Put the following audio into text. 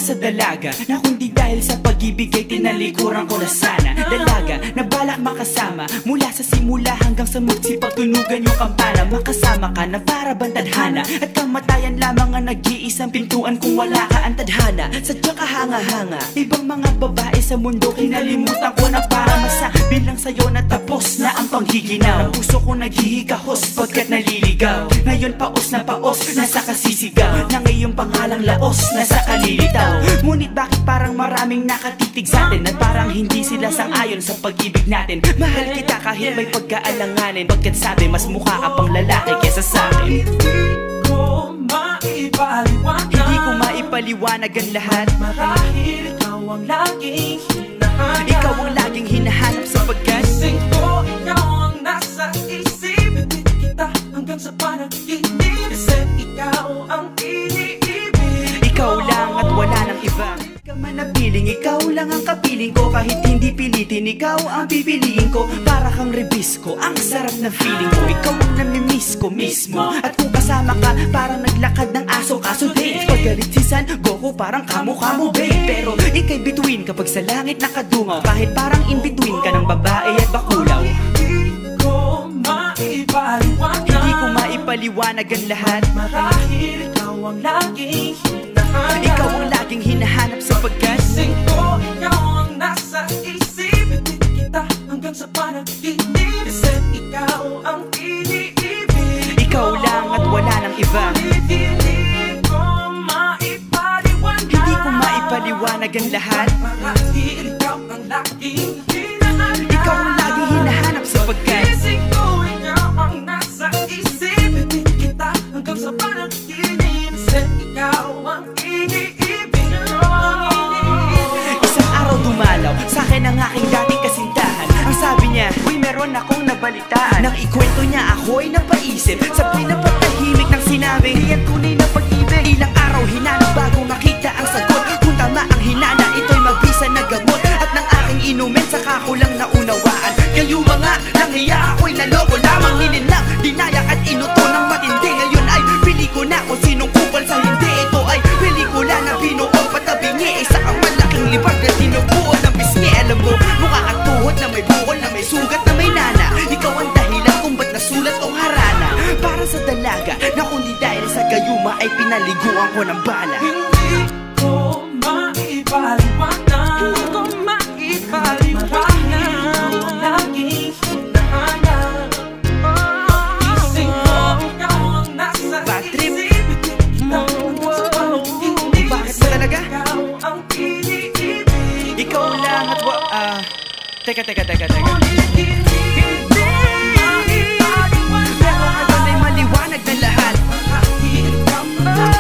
Sa dalaga na kundi dahil sa pag-ibig ay tinalikuran ko na sana. Dalaga na balak makasama mula sa simula hanggang sa magsipagtunugan yung kampana. Makasama ka na para bantadhana at kamatayan lamang ang nag-iisang pintuan kung wala ka ang tadhana. Sadya ka hanga-hanga, ibang mga babae sa mundo kinalimutan ko na para masabi lang sa'yo na tapos na ang panghiginaw. Puso ko naghihikahos pagkat naliligaw. Ngayon paos na nasa kasisigaw na ngayong pangalang laos nasa kalilitaw. Ngunit bakit parang maraming nakatitig sa atin at parang hindi sila sang-ayon sa pag-ibig natin? Mahal kita kahit may pagkaalanganin, pagkat sabi mas mukha ka pang lalaki kesa sa akin. Hindi ko maipaliwanag ang lahat. Marahil ikaw ang laging hinahanap. Ikaw ang laging hinahanap sapagkat gising ko, ikaw ang nasa isip. Bitbit kita hanggang sa panaginip. Kasi ikaw ang iniibig. Ikaw lang at wala nang iba. Ka man napiling, ikaw lang ang kapiling ko. Kahit hindi pilitin, ikaw ang pipiliin ko. Para kang rebisco, ang sarap na feeling ko. Ikaw ang namimiss ko mismo. At kung kasama ka, parang naglakad ng aso kaso date. Paggalit si San Goku, parang kamo-kamo babe. Pero ika'y bituin kapag sa langit nakadungaw. Kahit parang in-between ka ng babae at bakulaw. Hindi ko maipaliwanag. Hindi ko maipaliwanag ang lahat. Marahil ikaw ang laging hinahanap. Ikaw ang laging hinahanap sapagkat gising ko, ikaw ang nasa isip. Bitbit kita hanggang sa panaginip. Kasi ikaw ang iniibig. ikaw lang at wala nang iba. Hindi ko maipaliwanag. Hindi ko maipaliwanag ang lahat. Marahil ikaw ang laging hinahanap. Ikaw ang laging hinahanap sapagkat gising ko, ikaw ang nasa isip. Bitbit kita hanggang sa panaginip. Kasi ikaw ang iniibig. isang araw dumalaw sa'kin ang aking dating kasintahan. Ang sabi niya, uy meron akong nabalitaan. Nang ikwento niya ako'y napaisip. Sabay na patahimik ng sinabing di yan tunay na pag-ibig. Ilang araw hinanap bago makita ang sagot. Kung tama ang hinana, ito'y mabisa na gamot. At nang aking inumin, saka ko lang naunawaan. Kayo mga nanghiya, ako'y naloko lamang. Nilinlang, dinayak at inuto ng matindi. Ngayon ay pili ko na kung sinong kupal sa hindi. Ito ay pelikula na binuong patabingi. Isa kang malaking libag na tinubuo ng bisngi. Alam mo, mukha kang tuhod na may bukol, na may sugat, na may nana. Ikaw ang dahilan kung ba't nasulat o harana. Para sa dalaga, na kundi dahil sa gayuma ay pinaliguan ko ng bala. Hindi ko maipaliwanag. Hindi ko maipaliwanag. Ikaw ang laging hinahanap. Gising ko, ikaw ang nasa Bad trip. isip. Bitbit kita hanggang sa panaginip. Bakit ba talaga? Ikaw ang iniibig. Ikaw lang at Teka. Pero ngayon ay maliwanag na lahat. Marahil ikaw ang